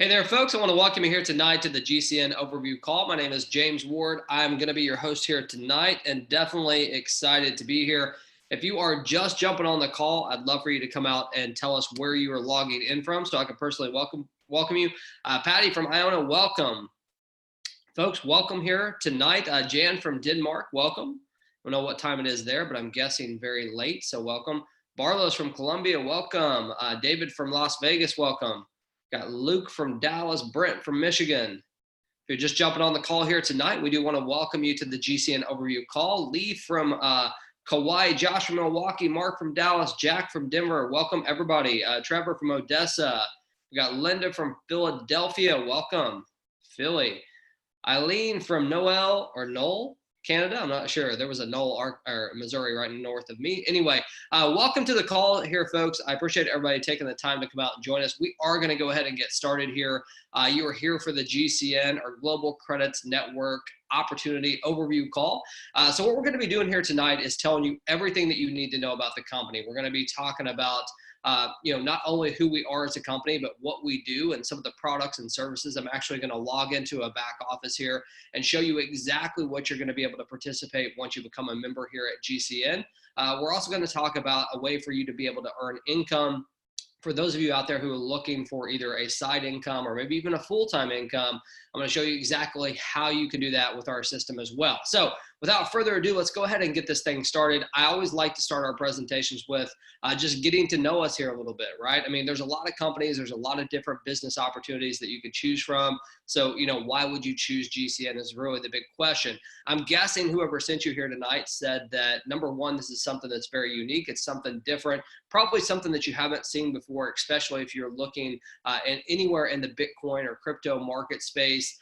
Hey there, folks. I want to welcome you here tonight to the GCN Overview Call. My name is James Ward. I'm going to be your host here tonight and definitely excited to be here. If you are just jumping on the call, I'd love for you to come out and tell us where you are logging in from so I can personally welcome you. Patty from Iona, welcome. Folks, welcome here tonight. Jan from Denmark, welcome. I don't know what time it is there, but I'm guessing very late, so welcome. Barlow's from Colombia, welcome. David from Las Vegas, welcome. Got Luke from Dallas, Brent from Michigan. If you're just jumping on the call here tonight, we do want to welcome you to the GCN Overview Call. Lee from Kauai, Josh from Milwaukee, Mark from Dallas, Jack from Denver. Welcome, everybody. Trevor from Odessa. We got Linda from Philadelphia. Welcome, Philly. Eileen from Knoll, Canada. I'm not sure. There was a Knoll or Missouri right north of me. Anyway, welcome to the call here, folks. I appreciate everybody taking the time to come out and join us. We are going to go ahead and get started here. You are here for the GCN, or Global Credits Network Opportunity Overview Call. So what we're going to be doing here tonight is telling you everything that you need to know about the company. We're going to be talking about not only who we are as a company, but what we do and some of the products and services. I'm actually going to log into a back office here and show you exactly what you're going to be able to participate once you become a member here at GCN. We're also going to talk about a way for you to be able to earn income. For those of you out there who are looking for either a side income or maybe even a full-time income, I'm going to show you exactly how you can do that with our system as well. So without further ado, let's go ahead and get this thing started. I always like to start our presentations with just getting to know us here a little bit, right? I mean, there's a lot of companies, there's a lot of different business opportunities that you could choose from. So, why would you choose GCN is really the big question. I'm guessing whoever sent you here tonight said that, number one, this is something that's very unique. It's something different, probably something that you haven't seen before, especially if you're looking anywhere in the Bitcoin or crypto market space.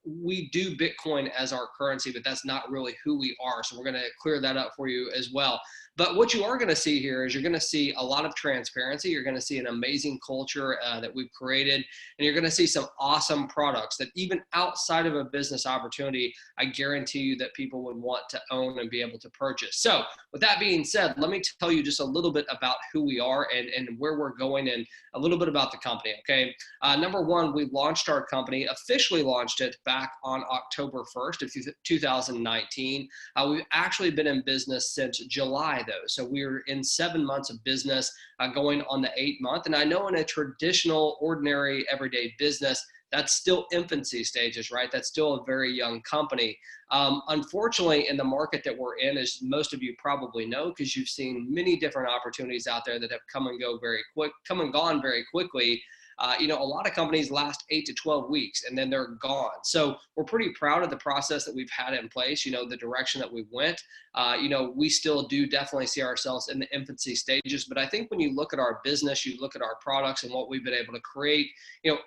We do Bitcoin as our currency, but that's not really who we are. So we're going to clear that up for you as well. But what you are going to see here is you're going to see a lot of transparency. You're going to see an amazing culture that we've created, and you're going to see some awesome products that even outside of a business opportunity, I guarantee you that people would want to own and be able to purchase. So with that being said, let me tell you just a little bit about who we are and where we're going and a little bit about the company, okay? Number one, we launched our company, officially launched it back on October 1st of 2019. We've actually been in business since July, though. So we're in 7 months of business, going on the 8th month. And I know in a traditional, ordinary, everyday business, that's still infancy stages, right? That's still a very young company. Unfortunately, in the market that we're in, as most of you probably know, because you've seen many different opportunities out there that have come and gone very quickly. A lot of companies last 8 to 12 weeks and then they're gone. So we're pretty proud of the process that we've had in place, the direction that we went. We still do definitely see ourselves in the infancy stages, but I think when you look at our business, you look at our products and what we've been able to create,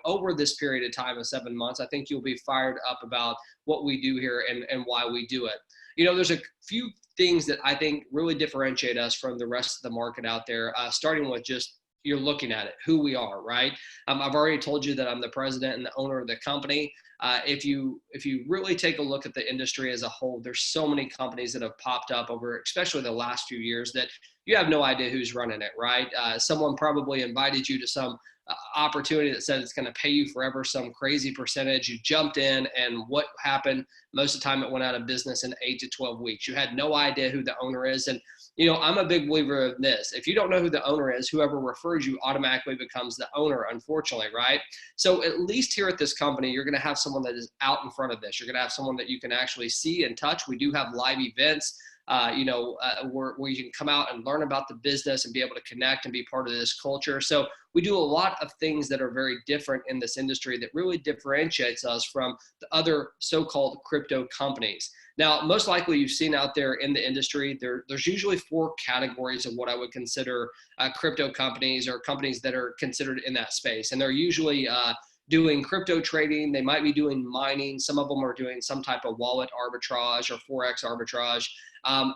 over this period of time of 7 months, I think you'll be fired up about what we do here and why we do it. There's a few things that I think really differentiate us from the rest of the market out there, starting with just you're looking at it, who we are, right? I've already told you that I'm the president and the owner of the company. If you really take a look at the industry as a whole, there's so many companies that have popped up over, especially the last few years, that you have no idea who's running it, right? Someone probably invited you to some opportunity that said it's going to pay you forever, some crazy percentage. You jumped in, and what happened? Most of the time it went out of business in 8 to 12 weeks. You had no idea who the owner is. And I'm a big believer of this. If you don't know who the owner is, whoever refers you automatically becomes the owner, unfortunately, right? So at least here at this company, you're going to have someone that is out in front of this. You're going to have someone that you can actually see and touch. We do have live events, where you can come out and learn about the business and be able to connect and be part of this culture. So we do a lot of things that are very different in this industry that really differentiates us from the other so-called crypto companies. Now, most likely you've seen out there in the industry, there's usually 4 categories of what I would consider crypto companies or companies that are considered in that space. And they're usually doing crypto trading. They might be doing mining. Some of them are doing some type of wallet arbitrage or Forex arbitrage.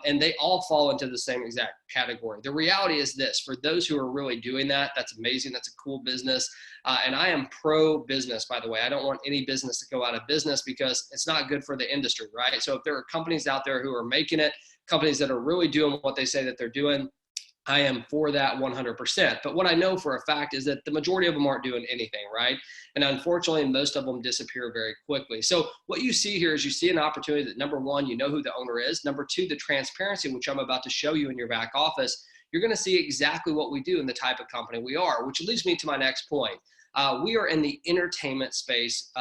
And they all fall into the same exact category. The reality is this: for those who are really doing that, that's amazing. That's a cool business. And I am pro business, by the way. I don't want any business to go out of business because it's not good for the industry, right? So if there are companies out there who are making it, companies that are really doing what they say that they're doing, I am for that 100%. But what I know for a fact is that the majority of them aren't doing anything, right? And unfortunately, most of them disappear very quickly. So what you see here is you see an opportunity that, number one, you know who the owner is. Number two, the transparency, which I'm about to show you in your back office. You're going to see exactly what we do and the type of company we are, which leads me to my next point. We are in the entertainment space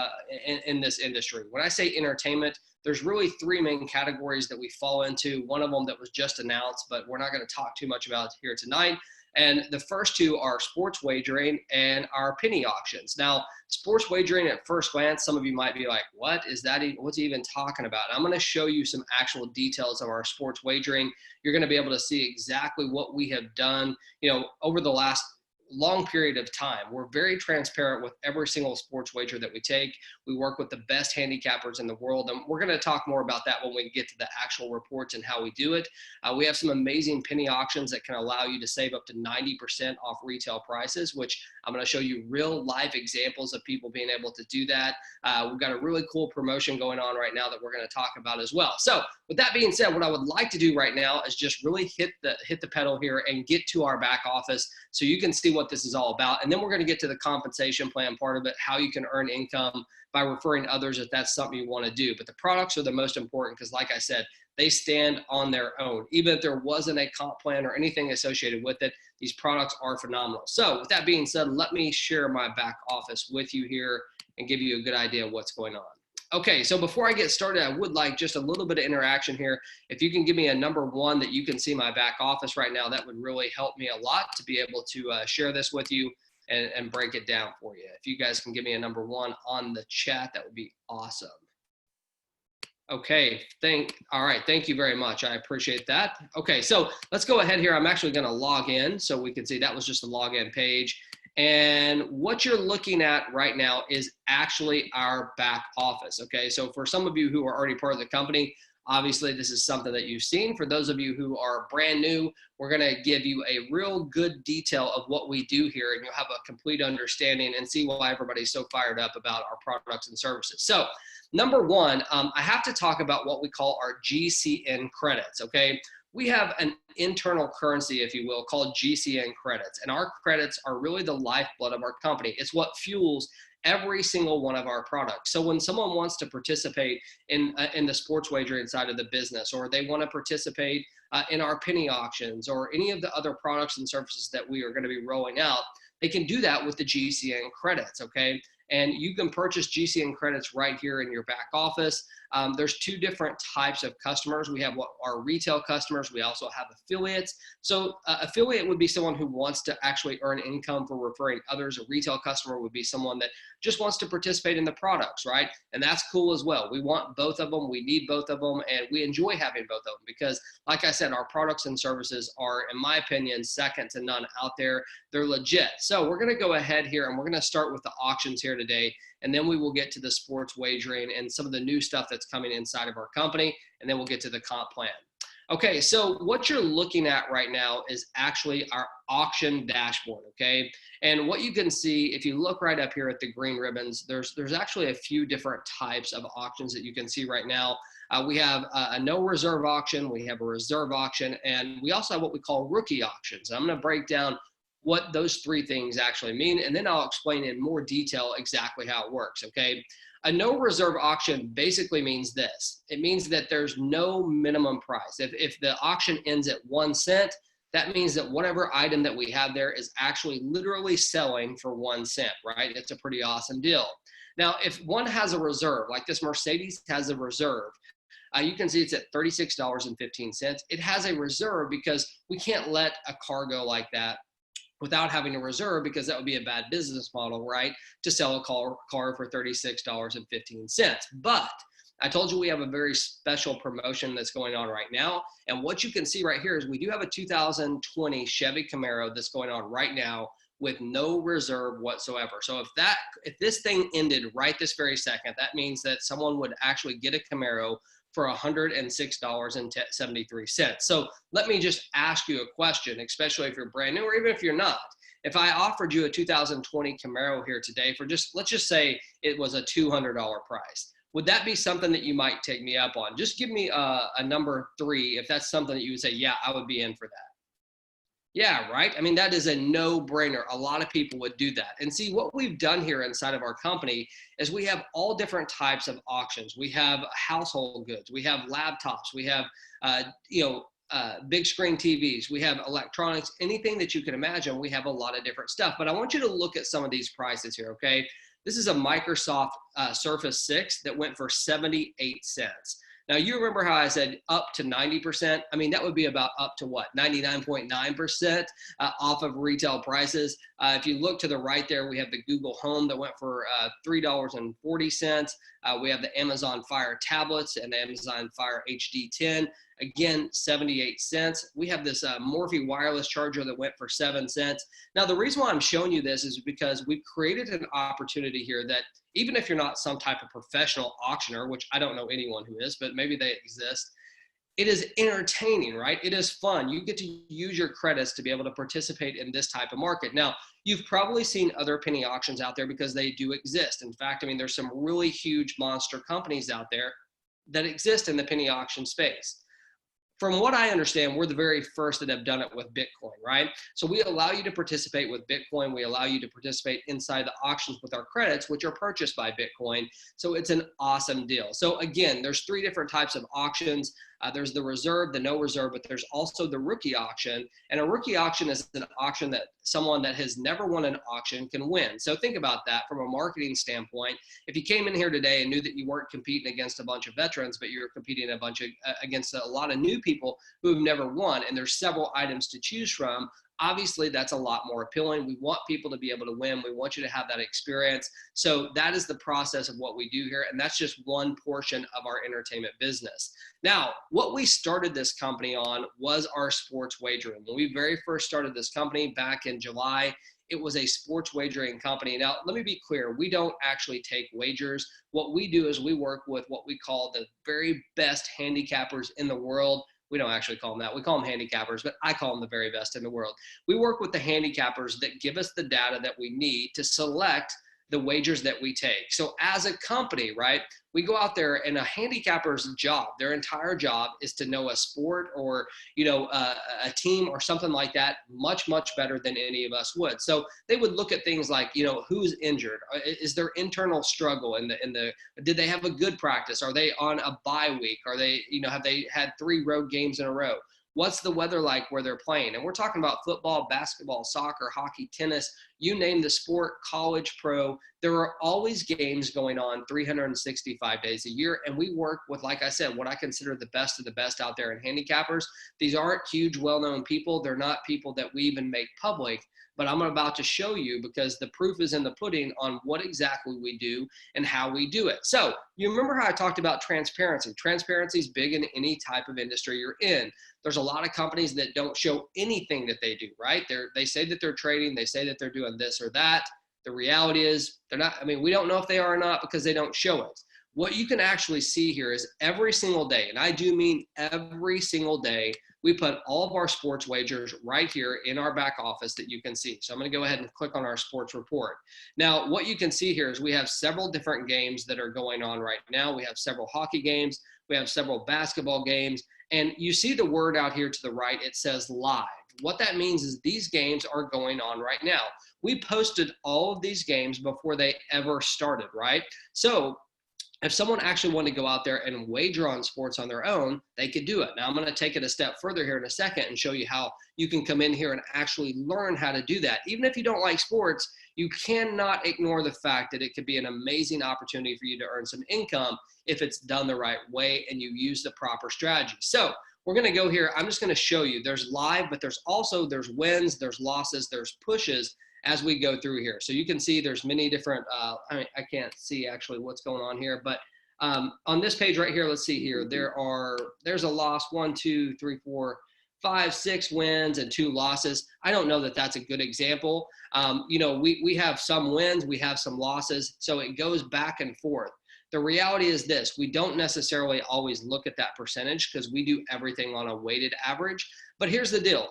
in this industry. When I say entertainment, there's really three main categories that we fall into. One of them that was just announced, but we're not going to talk too much about here tonight. And the first two are sports wagering and our penny auctions. Now, sports wagering at first glance, some of you might be like, what is that? What's he even talking about? I'm going to show you some actual details of our sports wagering. You're going to be able to see exactly what we have done, over the last long period of time. We're very transparent with every single sports wager that we take. We work with the best handicappers in the world, and we're going to talk more about that when we get to the actual reports and how we do it. We have some amazing penny auctions that can allow you to save up to 90% off retail prices, which I'm going to show you real life examples of people being able to do that. We've got a really cool promotion going on right now that we're going to talk about as well. So with that being said, what I would like to do right now is just really hit the pedal here and get to our back office so you can see what this is all about. And then we're going to get to the compensation plan part of it, how you can earn income by referring others if that's something you want to do. But the products are the most important because, like I said, they stand on their own. Even if there wasn't a comp plan or anything associated with it, these products are phenomenal. So with that being said, let me share my back office with you here and give you a good idea of what's going on. Okay, so before I get started, I would like just a little bit of interaction here. If you can give me a number one that you can see my back office right now, that would really help me a lot to be able to share this with you and break it down for you. If you guys can give me a number one on the chat, that would be awesome. Okay, all right, thank you very much. I appreciate that. Okay, so let's go ahead here. I'm actually gonna log in so we can see that was just a login page. And what you're looking at right now is actually our back office, okay? So for some of you who are already part of the company, obviously this is something that you've seen. For those of you who are brand new, we're gonna give you a real good detail of what we do here, and you'll have a complete understanding and see why everybody's so fired up about our products and services. So number one, I have to talk about what we call our GCN credits, okay? We have an internal currency, if you will, called GCN credits. And our credits are really the lifeblood of our company. It's what fuels every single one of our products. So when someone wants to participate in the sports wagering side of the business, or they want to participate in our penny auctions or any of the other products and services that we are going to be rolling out, they can do that with the GCN credits, okay? And you can purchase GCN credits right here in your back office. There's two different types of customers. We have what our retail customers. We also have affiliates. So affiliate would be someone who wants to actually earn income for referring others. A retail customer would be someone that just wants to participate in the products, right? And that's cool as well. We want both of them. We need both of them. And we enjoy having both of them because, like I said, our products and services are, in my opinion, second to none out there. They're legit. So we're going to go ahead here and we're going to start with the auctions here today. And then we will get to the sports wagering and some of the new stuff that's coming inside of our company. And then we'll get to the comp plan. Okay, so what you're looking at right now is actually our auction dashboard, okay? And what you can see, if you look right up here at the green ribbons, there's actually a few different types of auctions that you can see right now. We have a no reserve auction, we have a reserve auction, and we also have what we call rookie auctions. I'm gonna break down what those three things actually mean, and then I'll explain in more detail exactly how it works, okay? A no reserve auction basically means this. It means that there's no minimum price. If the auction ends at 1 cent, that means that whatever item that we have there is actually literally selling for 1 cent, right? It's a pretty awesome deal. Now, if one has a reserve, like this Mercedes has a reserve, you can see it's at $36.15. It has a reserve because we can't let a car go like that without having a reserve, because that would be a bad business model, right? To sell a car for $36.15. But I told you we have a very special promotion that's going on right now. And what you can see right here is we do have a 2020 Chevy Camaro that's going on right now with no reserve whatsoever. So if this thing ended right this very second, that means that someone would actually get a Camaro for $106.73. So let me just ask you a question, especially if you're brand new or even if you're not. If I offered you a 2020 Camaro here today for let's just say it was a $200 price, would that be something that you might take me up on? Just give me a number 3 if that's something that you would say, yeah, I would be in for that. Yeah, right. I mean, that is a no-brainer. A lot of people would do that. And see, what we've done here inside of our company is we have all different types of auctions. We have household goods, we have laptops, we have, big screen TVs, we have electronics, anything that you can imagine. We have a lot of different stuff. But I want you to look at some of these prices here, okay? This is a Microsoft Surface 6 that went for 78 cents. Now, you remember how I said up to 90%? I mean, that would be about up to what, 99.9% off of retail prices. If you look to the right there, we have the Google Home that went for $3.40. We have the Amazon Fire tablets and the Amazon Fire HD 10. Again, 78 cents. We have this Morphe wireless charger that went for 7 cents. Now, the reason why I'm showing you this is because we've created an opportunity here that even if you're not some type of professional auctioneer, which I don't know anyone who is, but maybe they exist, it is entertaining, right? It is fun. You get to use your credits to be able to participate in this type of market. Now, you've probably seen other penny auctions out there because they do exist. In fact, I mean, there's some really huge monster companies out there that exist in the penny auction space. From what I understand, we're the very first that have done it with Bitcoin, right? So we allow you to participate with Bitcoin. We allow you to participate inside the auctions with our credits, which are purchased by Bitcoin. So it's an awesome deal. So again, there's 3 different types of auctions. There's the reserve, the no reserve, but there's also the rookie auction. And a rookie auction is an auction that someone that has never won an auction can win. So think about that from a marketing standpoint. If you came in here today and knew that you weren't competing against a bunch of veterans, but you're competing against a lot of new people who have never won, and there's several items to choose from, obviously that's a lot more appealing. We want people to be able to win. We want you to have that experience. So that is the process of what we do here. And that's just one portion of our entertainment business. Now, what we started this company on was our sports wagering. When we very first started this company back in July, it was a sports wagering company. Now, let me be clear. We don't actually take wagers. What we do is we work with what we call the very best handicappers in the world. We don't actually call them that. We call them handicappers, but I call them the very best in the world. We work with the handicappers that give us the data that we need to select the wagers that we take. So as a company, right, we go out there, and a handicapper's job, their entire job is to know a sport or, a team or something like that much, much better than any of us would. So they would look at things like, who's injured? Is there internal struggle did they have a good practice? Are they on a bye week? Are they, have they had 3 road games in a row? What's the weather like where they're playing? And we're talking about football, basketball, soccer, hockey, tennis, you name the sport, college, pro. There are always games going on 365 days a year. And we work with, like I said, what I consider the best of the best out there in handicappers. These aren't huge, well-known people. They're not people that we even make public. But I'm about to show you, because the proof is in the pudding on what exactly we do and how we do it. So you remember how I talked about transparency. Transparency is big in any type of industry you're in. There's a lot of companies that don't show anything that they do, right? They say that they're trading. They say that they're doing this or that. The reality is they're not. I mean, we don't know if they are or not because they don't show it. What you can actually see here is every single day, and I do mean every single day, we put all of our sports wagers right here in our back office that you can see. So I'm going to go ahead and click on our sports report. Now, what you can see here is we have several different games that are going on right now. We have several hockey games. We have several basketball games. And you see the word out here to the right. It says live. What that means is these games are going on right now. We posted all of these games before they ever started, right? So if someone actually wanted to go out there and wager on sports on their own, they could do it. Now, I'm going to take it a step further here in a second and show you how you can come in here and actually learn how to do that. Even if you don't like sports, you cannot ignore the fact that it could be an amazing opportunity for you to earn some income if it's done the right way and you use the proper strategy. So we're going to go here. I'm just going to show you. There's live, but there's wins, there's losses, there's pushes as we go through here. So you can see there's many different, I can't see actually what's going on here, but on this page right here, let's see here, there's a loss, 1, 2, 3, 4, 5, 6 wins and 2 losses. I don't know that that's a good example. We have some wins, we have some losses, so it goes back and forth. The reality is this: we don't necessarily always look at that percentage because we do everything on a weighted average. But here's the deal.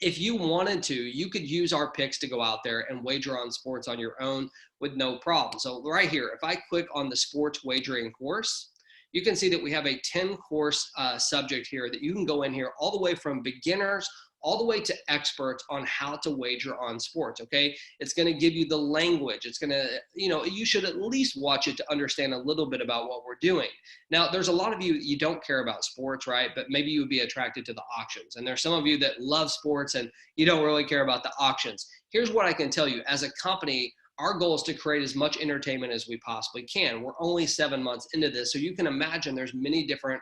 If you wanted to, you could use our picks to go out there and wager on sports on your own with no problem. So right here, if I click on the sports wagering course, you can see that we have a 10 course subject here that you can go in here all the way from beginners all the way to experts on how to wager on sports, okay? It's going to give you the language. It's going to, you should at least watch it to understand a little bit about what we're doing. Now, there's a lot of you don't care about sports, right? But maybe you would be attracted to the auctions. And there's some of you that love sports and you don't really care about the auctions. Here's what I can tell you. As a company, our goal is to create as much entertainment as we possibly can. We're only 7 months into this, so you can imagine there's many different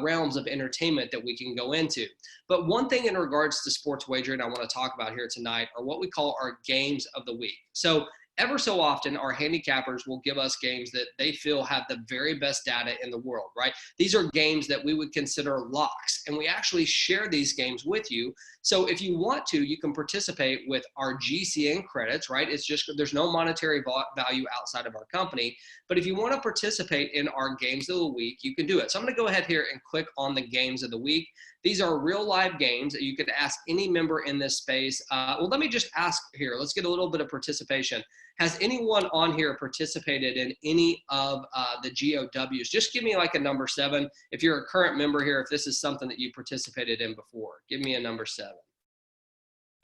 realms of entertainment that we can go into. But one thing in regards to sports wagering I want to talk about here tonight are what we call our games of the week. So ever so often, our handicappers will give us games that they feel have the very best data in the world, right? These are games that we would consider locks, and we actually share these games with you. So if you want to, you can participate with our GCN credits, right? It's just, there's no monetary value outside of our company. But if you want to participate in our games of the week, you can do it. So I'm going to go ahead here and click on the games of the week. These are real live games that you could ask any member in this space. Well, let me just ask here. Let's get a little bit of participation. Has anyone on here participated in any of the GOWs? Just give me like a number 7. If you're a current member here, if this is something that you participated in before, give me a number 7.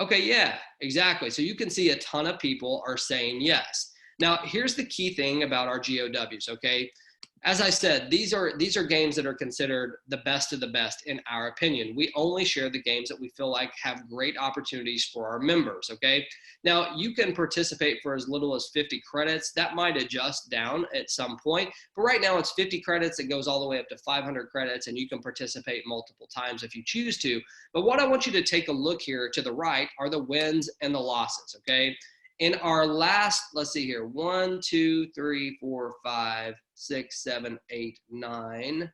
Okay, yeah, exactly. So you can see a ton of people are saying yes. Now, here's the key thing about our GOWs, okay? As I said, these are games that are considered the best of the best in our opinion. We only share the games that we feel like have great opportunities for our members, okay? Now, you can participate for as little as 50 credits. That might adjust down at some point, but right now it's 50 credits. It goes all the way up to 500 credits, and you can participate multiple times if you choose to. But what I want you to take a look here to the right are the wins and the losses, okay? In our last, let's see here, 1, 2, 3, 4, 5, 6, 7, 8, 9,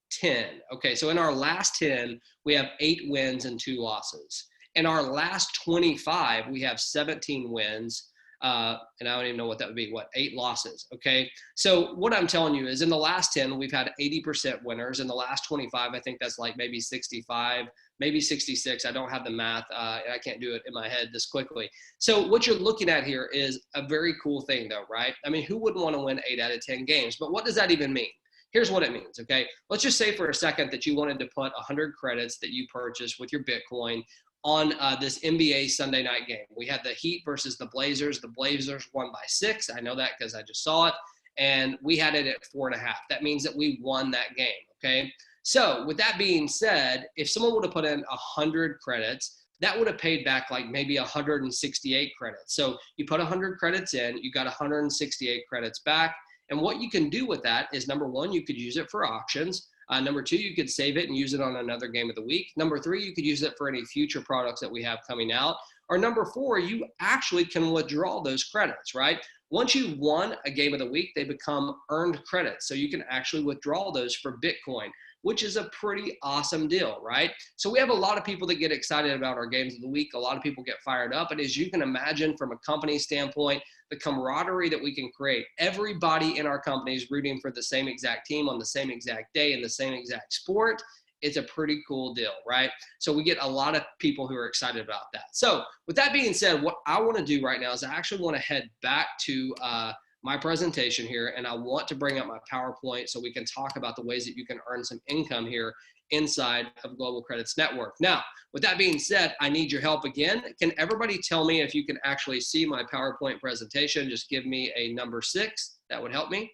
10. Okay, so in our last 10, we have 8 wins and 2 losses. In our last 25, we have 17 wins, and I don't even know what that would be, 8 losses, okay? So what I'm telling you is in the last 10, we've had 80% winners. In the last 25, I think that's like maybe 65, maybe 66. I don't have the math. I can't do it in my head this quickly. So what you're looking at here is a very cool thing though, right? I mean, who wouldn't want to win 8 out of 10 games? But what does that even mean? Here's what it means, okay? Let's just say for a second that you wanted to put 100 credits that you purchased with your Bitcoin on this NBA Sunday night game. We had the Heat versus the Blazers. The Blazers won by 6. I know that because I just saw it. And we had it at 4.5. That means that we won that game, okay? So with that being said, if someone would have put in 100 credits, that would have paid back like maybe 168 credits. So you put 100 credits in, you got 168 credits back. And what you can do with that is, number 1, you could use it for auctions. Number 2, you could save it and use it on another game of the week. Number 3, you could use it for any future products that we have coming out. Or number 4, you actually can withdraw those credits, right? Once you've won a game of the week, they become earned credits. So you can actually withdraw those for Bitcoin, which is a pretty awesome deal, right? So we have a lot of people that get excited about our games of the week. A lot of people get fired up. And as you can imagine from a company standpoint, the camaraderie that we can create, everybody in our company is rooting for the same exact team on the same exact day in the same exact sport. It's a pretty cool deal, right? So we get a lot of people who are excited about that. So with that being said, what I want to do right now is I actually want to head back to my presentation here, and I want to bring up my PowerPoint so we can talk about the ways that you can earn some income here inside of Global Credits Network. Now, with that being said, I need your help again. Can everybody tell me if you can actually see my PowerPoint presentation? Just give me a number 6. That would help me.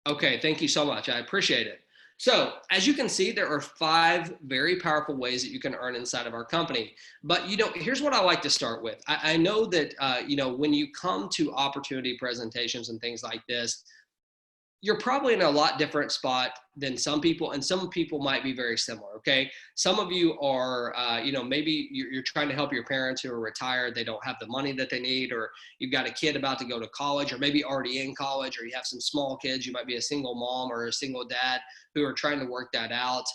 Okay, thank you so much. I appreciate it. So as you can see, there are 5 very powerful ways that you can earn inside of our company. But, here's what I like to start with. I know that, when you come to opportunity presentations and things like this, you're probably in a lot different spot than some people, and some people might be very similar, okay? Some of you are, maybe you're trying to help your parents who are retired. They don't have the money that they need, or you've got a kid about to go to college, or maybe already in college, or you have some small kids. You might be a single mom or a single dad who are trying to work that out.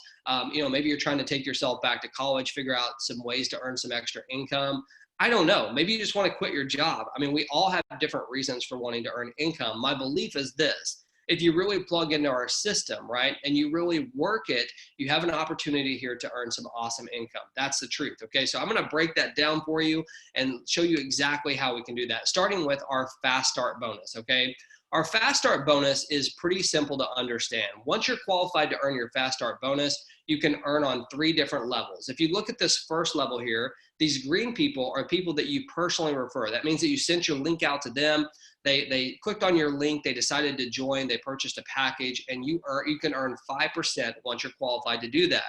Maybe you're trying to take yourself back to college, figure out some ways to earn some extra income. I don't know. Maybe you just want to quit your job. I mean, we all have different reasons for wanting to earn income. My belief is this: if you really plug into our system, right, and you really work it, you have an opportunity here to earn some awesome income. That's the truth, okay? So I'm gonna break that down for you and show you exactly how we can do that, starting with our Fast Start bonus, okay? Our fast start bonus is pretty simple to understand. Once you're qualified to earn your fast start bonus, you can earn on 3 different levels. If you look at this first level here, these green people are people that you personally refer. That means that you sent your link out to them. They clicked on your link, they decided to join, they purchased a package, and you can earn 5% once you're qualified to do that.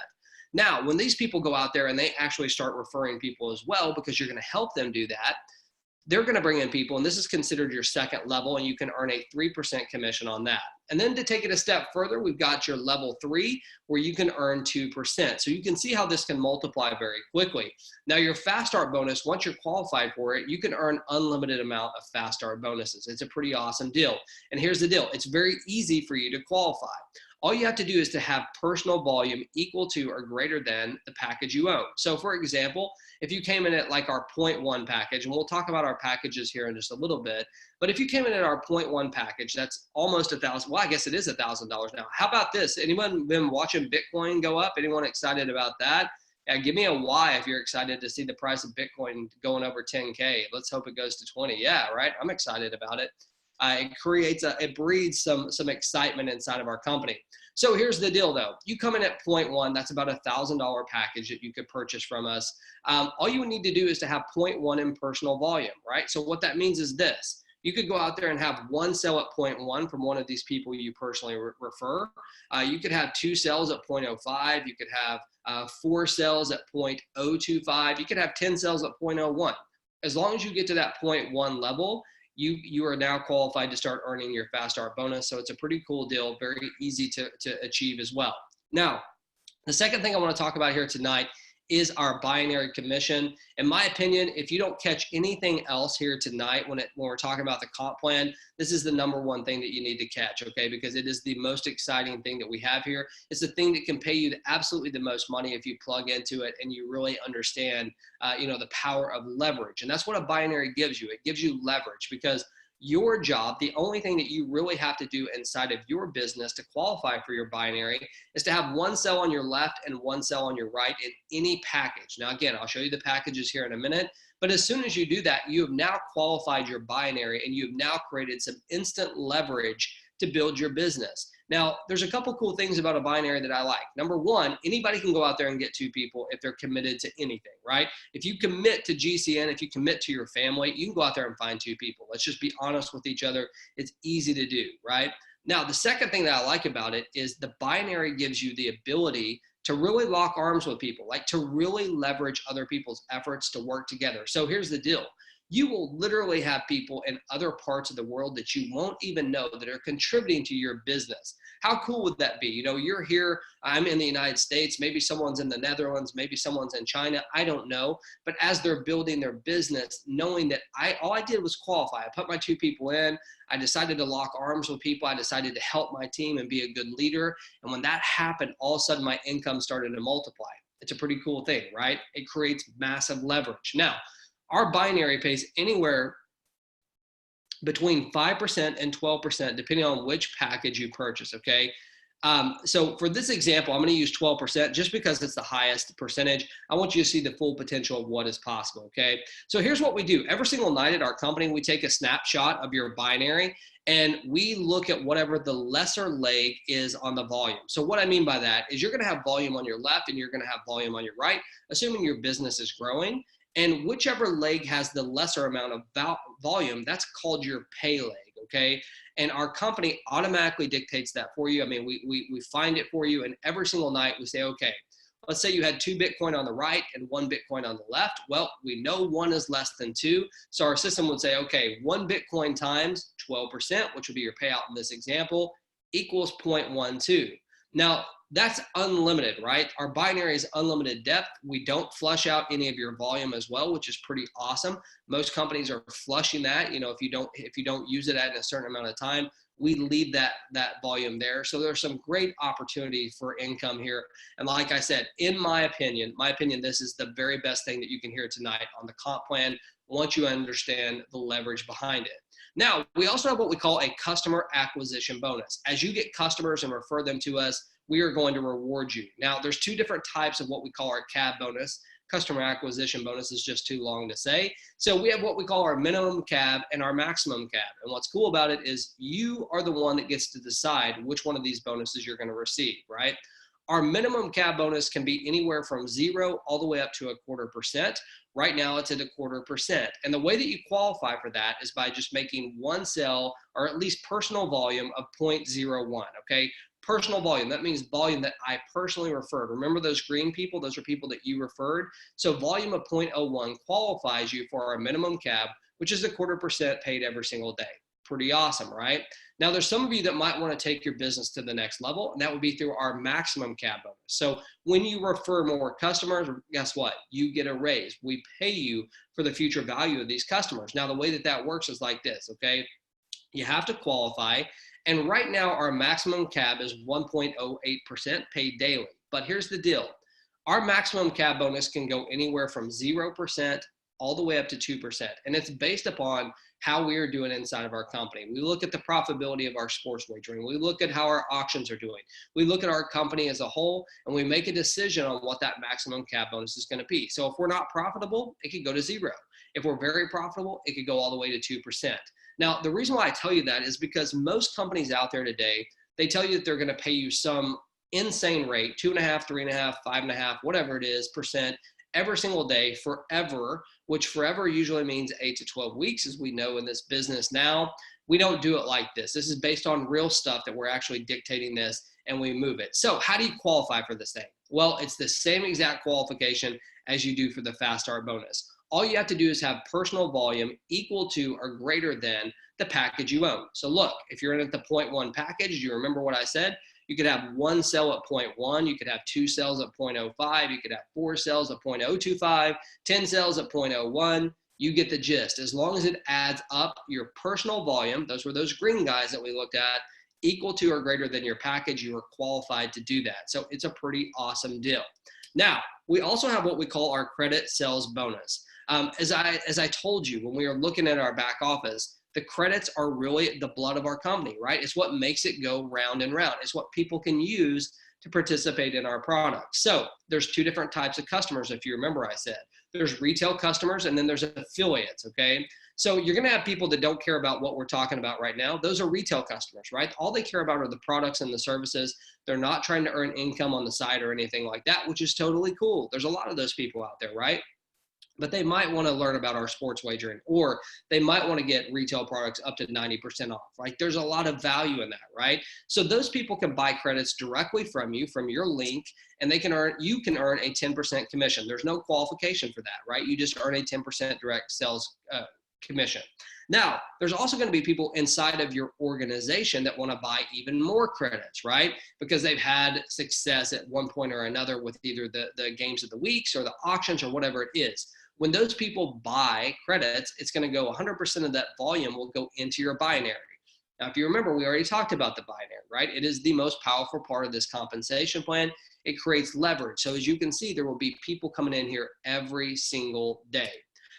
Now, when these people go out there and they actually start referring people as well, because you're going to help them do that, they're going to bring in people, and this is considered your second level, and you can earn a 3% commission on that. And then to take it a step further, we've got your level 3, where you can earn 2%. So you can see how this can multiply very quickly. Now, your fast start bonus, once you're qualified for it, you can earn unlimited amount of fast start bonuses. It's a pretty awesome deal. And here's the deal. It's very easy for you to qualify. All you have to do is to have personal volume equal to or greater than the package you own. So for example, if you came in at like our 0.1 package, and we'll talk about our packages here in just a little bit, but if you came in at our 0.1 package, that's almost $1,000. Well, I guess it is $1,000 now. How about this? Anyone been watching Bitcoin go up? Anyone excited about that? Yeah, give me a Y if you're excited to see the price of Bitcoin going over 10K. Let's hope it goes to 20. Yeah, right. I'm excited about it. It breeds some excitement inside of our company. So here's the deal though. You come in at 0.1, that's about $1,000 package that you could purchase from us. All you need to do is to have 0.1 in personal volume, right? So what that means is this. You could go out there and have 1 sale at 0.1 from one of these people you personally refer. You could have 2 sales at 0.05. You could have 4 sales at 0.025. You could have 10 sales at 0.01. As long as you get to that 0.1 level, you are now qualified to start earning your fast start bonus. So it's a pretty cool deal, very easy to achieve as well. Now, the second thing I want to talk about here tonight is our binary commission. In my opinion, if you don't catch anything else here tonight when we're talking about the comp plan, this is the #1 thing that you need to catch, okay? Because it is the most exciting thing that we have here. It's the thing that can pay you absolutely the most money if you plug into it and you really understand, the power of leverage. And that's what a binary gives you. It gives you leverage, because your job, the only thing that you really have to do inside of your business to qualify for your binary is to have 1 cell on your left and 1 cell on your right in any package. Now, again, I'll show you the packages here in a minute, but as soon as you do that, you have now qualified your binary and you've now created some instant leverage to build your business. Now, there's a couple cool things about a binary that I like. #1, anybody can go out there and get 2 people if they're committed to anything, right? If you commit to GCN, if you commit to your family, you can go out there and find 2 people. Let's just be honest with each other. It's easy to do, right? Now, the second thing that I like about it is the binary gives you the ability to really lock arms with people, like to really leverage other people's efforts to work together. So here's the deal. You will literally have people in other parts of the world that you won't even know that are contributing to your business. How cool would that be? You're here, I'm in the United States, maybe someone's in the Netherlands, maybe someone's in China, I don't know. But as they're building their business, knowing that all I did was qualify. I put my 2 people in, I decided to lock arms with people, I decided to help my team and be a good leader. And when that happened, all of a sudden my income started to multiply. It's a pretty cool thing, right? It creates massive leverage. Now, our binary pays anywhere between 5% and 12%, depending on which package you purchase, okay? So for this example, I'm going to use 12% just because it's the highest percentage. I want you to see the full potential of what is possible, okay? So here's what we do. Every single night at our company, we take a snapshot of your binary and we look at whatever the lesser leg is on the volume. So what I mean by that is you're going to have volume on your left and you're going to have volume on your right, assuming your business is growing. And whichever leg has the lesser amount of volume, that's called your pay leg, okay? And our company automatically dictates that for you. I mean, we find it for you, and every single night we say, okay, let's say you had 2 Bitcoin on the right and 1 Bitcoin on the left. Well, we know 1 is less than 2. So our system would say, okay, 1 Bitcoin times 12%, which would be your payout in this example, equals 0.12. Now, that's unlimited, right? Our binary is unlimited depth. We don't flush out any of your volume as well, which is pretty awesome. Most companies are flushing that. If you don't use it at a certain amount of time, we leave that volume there. So there's some great opportunity for income here. And like I said, in my opinion, this is the very best thing that you can hear tonight on the comp plan once you understand the leverage behind it. Now, we also have what we call a customer acquisition bonus. As you get customers and refer them to us, we are going to reward you. Now, there's 2 different types of what we call our CAB bonus. customer acquisition bonus is just too long to say. So we have what we call our minimum CAB and our maximum CAB. And what's cool about it is you are the one that gets to decide which one of these bonuses you're going to receive, right? Our minimum CAB bonus can be anywhere from 0 all the way up to 0.25%. Right now it's at 0.25%. And the way that you qualify for that is by just making one sale or at least personal volume of 0.01, okay? Personal volume, that means volume that I personally referred. Remember those green people? Those are people that you referred. So volume of 0.01 qualifies you for our minimum CAB, which is 0.25% paid every single day. Pretty awesome, right? Now, there's some of you that might want to take your business to the next level, and that would be through our maximum CAB bonus. So when you refer more customers, guess what? You get a raise. We pay you for the future value of these customers. Now, the way that that works is like this, okay? You have to qualify, and right now our maximum CAB is 1.08% paid daily. But here's the deal. Our maximum CAB bonus can go anywhere from 0% all the way up to 2%. And it's based upon how we are doing inside of our company. We look at the profitability of our sports wagering. We look at how our auctions are doing. We look at our company as a whole, and we make a decision on what that maximum CAB bonus is going to be. So if we're not profitable, it could go to 0. If we're very profitable, it could go all the way to 2%. Now, the reason why I tell you that is because most companies out there today, they tell you that they're going to pay you some insane rate, 2.5, 3.5, 5.5, whatever it is, percent every single day forever, which forever usually means 8 to 12 weeks, as we know in this business now. We don't do it like this. This is based on real stuff that we're actually dictating this and we move it. So how do you qualify for this thing? Well, it's the same exact qualification as you do for the Fast Start bonus. All you have to do is have personal volume equal to or greater than the package you own. So look, if you're in at the 0.1 package, do you remember what I said? You could have one sale at 0.1, you could have 2 sales at 0.05, you could have 4 sales at 0.025, 10 sales at 0.01. You get the gist. As long as it adds up your personal volume, those were those green guys that we looked at, equal to or greater than your package, you are qualified to do that. So it's a pretty awesome deal. Now, we also have what we call our credit sales bonus. As I told you, when we were looking at our back office, the credits are really the blood of our company, right? It's what makes it go round and round. It's what people can use to participate in our products. So there's 2 different types of customers, if you remember I said. There's retail customers and then there's affiliates, okay? So you're gonna have people that don't care about what we're talking about right now. Those are retail customers, right? All they care about are the products and the services. They're not trying to earn income on the side or anything like that, which is totally cool. There's a lot of those people out there, right? But they might want to learn about our sports wagering, or they might want to get retail products up to 90% off. Like there's a lot of value in that, right? So those people can buy credits directly from you, from your link, and you can earn a 10% commission. There's no qualification for that, right? You just earn a 10% direct sales commission. Now, there's also going to be people inside of your organization that want to buy even more credits, right? Because they've had success at one point or another with either the games of the weeks or the auctions or whatever it is. When those people buy credits, it's going to go 100% of that volume will go into your binary. Now, if you remember, we already talked about the binary, right? It is the most powerful part of this compensation plan. It creates leverage. So as you can see, there will be people coming in here every single day.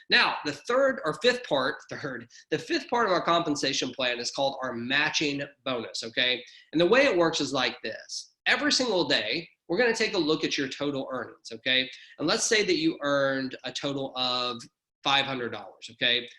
Now, the fifth part of our compensation plan is called our matching bonus, okay? And the way it works is like this. Every single day, we're going to take a look at your total earnings, okay? And let's say that you earned a total of $500, okay?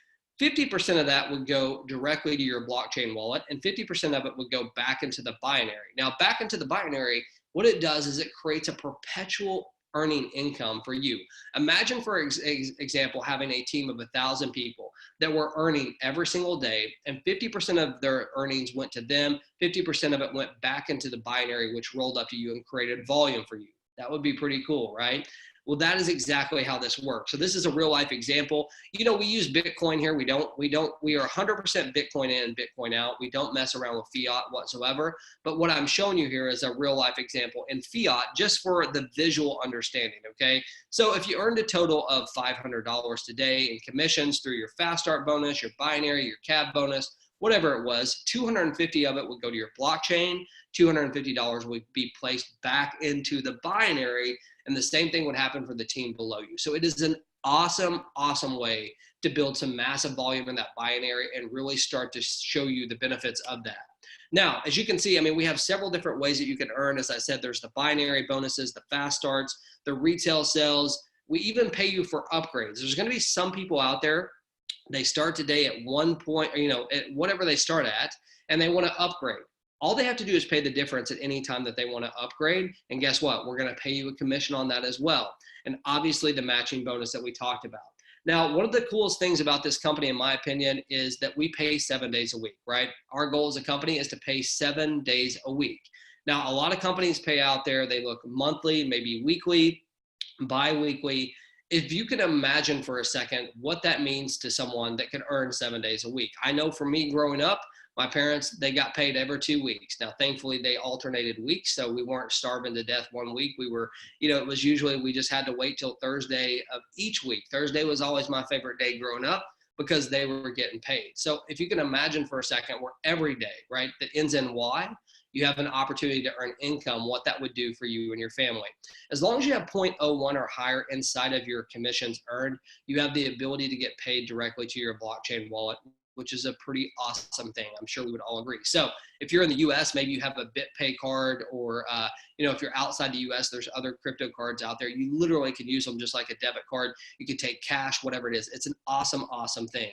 50% of that would go directly to your blockchain wallet, and 50% of it would go back into the binary. Now, back into the binary, what it does is it creates a perpetual earning income for you. Imagine, for example, having a team of 1,000 people that were earning every single day, and 50% of their earnings went to them, 50% of it went back into the binary, which rolled up to you and created volume for you. That would be pretty cool, right? Well, that is exactly how this works. So this is a real life example. You know, we use Bitcoin here. We are 100% Bitcoin in and Bitcoin out. We don't mess around with fiat whatsoever. But what I'm showing you here is a real life example in fiat, just for the visual understanding, okay? So if you earned a total of $500 today in commissions through your Fast Start bonus, your binary, your CAB bonus, whatever it was, 250 of it would go to your blockchain, $250 would be placed back into the binary, and the same thing would happen for the team below you. So it is an awesome, awesome way to build some massive volume in that binary and really start to show you the benefits of that. Now, as you can see, I mean, we have several different ways that you can earn. As I said, there's the binary bonuses, the fast starts, the retail sales, We even pay you for upgrades. There's going to be some people out there, they start today at one point, at whatever they start at, and they want to upgrade. All they have to do is pay the difference at any time that they want to upgrade. And guess what? We're going to pay you a commission on that as well. And obviously the matching bonus that we talked about. Now, one of the coolest things about this company, in my opinion, is that we pay 7 days a week, right? Our goal as a company is to pay 7 days a week. Now, a lot of companies pay out there, they look monthly, maybe weekly, bi-weekly. If you can imagine for a second what that means to someone that can earn 7 days a week. I know for me growing up, my parents, they got paid every 2 weeks. Now, thankfully, they alternated weeks, so we weren't starving to death one week. We were, it was usually we just had to wait till Thursday of each week. Thursday was always my favorite day growing up because they were getting paid. So if you can imagine for a second where every day, right, that ends in Y, you have an opportunity to earn income, what that would do for you and your family. As long as you have 0.01 or higher inside of your commissions earned, you have the ability to get paid directly to your blockchain wallet, which is a pretty awesome thing. I'm sure we would all agree. So if you're in the US, maybe you have a BitPay card, or if you're outside the US, there's other crypto cards out there. You literally can use them just like a debit card. You can take cash, whatever it is. It's an awesome, awesome thing.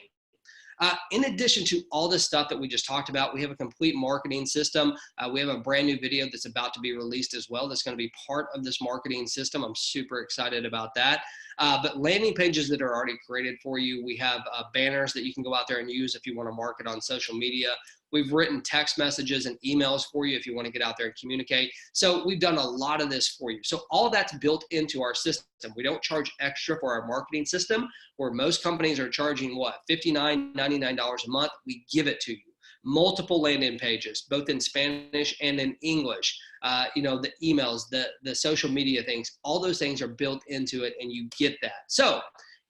In addition to all this stuff that we just talked about, we have a complete marketing system. We have a brand new video that's about to be released as well. That's going to be part of this marketing system. I'm super excited about that. But landing pages that are already created for you. We have banners that you can go out there and use if you want to market on social media. We've written text messages and emails for you if you want to get out there and communicate. So we've done a lot of this for you. So all that's built into our system. We don't charge extra for our marketing system, where most companies are charging what, $59, $99 a month. We give it to you. Multiple landing pages, both in Spanish and in English. The emails, the social media things, all those things are built into it, and you get that. So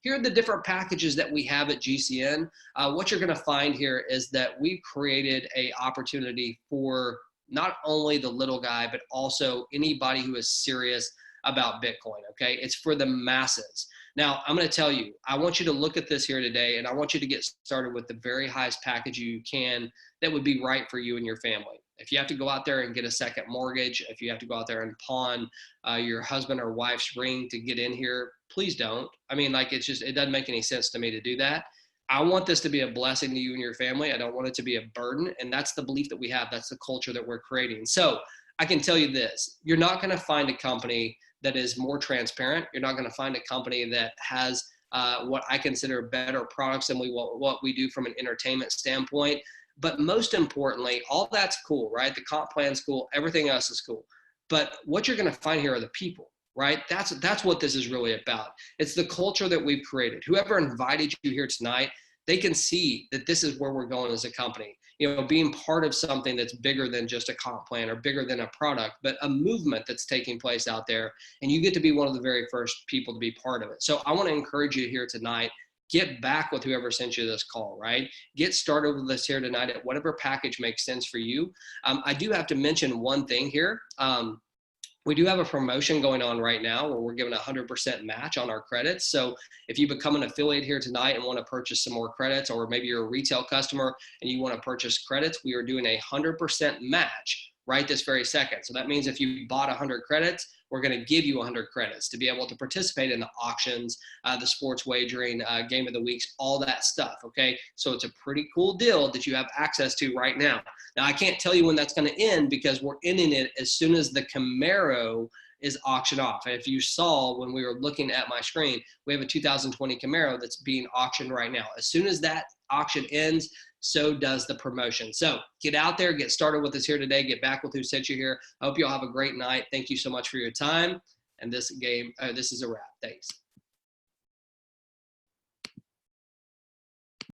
here are the different packages that we have at GCN. What you're going to find here is that we've created an opportunity for not only the little guy, but also anybody who is serious about Bitcoin, okay? It's for the masses. Now, I'm going to tell you, I want you to look at this here today, and I want you to get started with the very highest package you can that would be right for you and your family. If you have to go out there and get a second mortgage, if you have to go out there and pawn your husband or wife's ring to get in here, please don't. I mean, it doesn't make any sense to me to do that. I want this to be a blessing to you and your family. I don't want it to be a burden. And that's the belief that we have. That's the culture that we're creating. So I can tell you this, you're not going to find a company that is more transparent. You're not going to find a company that has what I consider better products than what we do from an entertainment standpoint. But most importantly, all that's cool, right? The comp plan's cool. Everything else is cool. But what you're going to find here are the people, right? That's what this is really about. It's the culture that we've created. Whoever invited you here tonight, they can see that this is where we're going as a company. Being part of something that's bigger than just a comp plan or bigger than a product, but a movement that's taking place out there. And you get to be one of the very first people to be part of it. So I want to encourage you here tonight. Get back with whoever sent you this call, right? Get started with us here tonight at whatever package makes sense for you. I do have to mention one thing here. We do have a promotion going on right now where we're giving a 100% match on our credits. So if you become an affiliate here tonight and want to purchase some more credits, or maybe you're a retail customer and you want to purchase credits, we are doing a 100% match right this very second. So that means if you bought 100 credits, we're going to give you 100 credits to be able to participate in the auctions, the sports wagering, game of the weeks, all that stuff, okay? So it's a pretty cool deal that you have access to right now. Now, I can't tell you when that's going to end because we're ending it as soon as the Camaro is auctioned off. And if you saw when we were looking at my screen, we have a 2020 Camaro that's being auctioned right now. As soon as that auction ends, so does the promotion. So get out there, get started with us here today, get back with who sent you here. I hope you all have a great night. Thank you so much for your time. And this is a wrap. Thanks.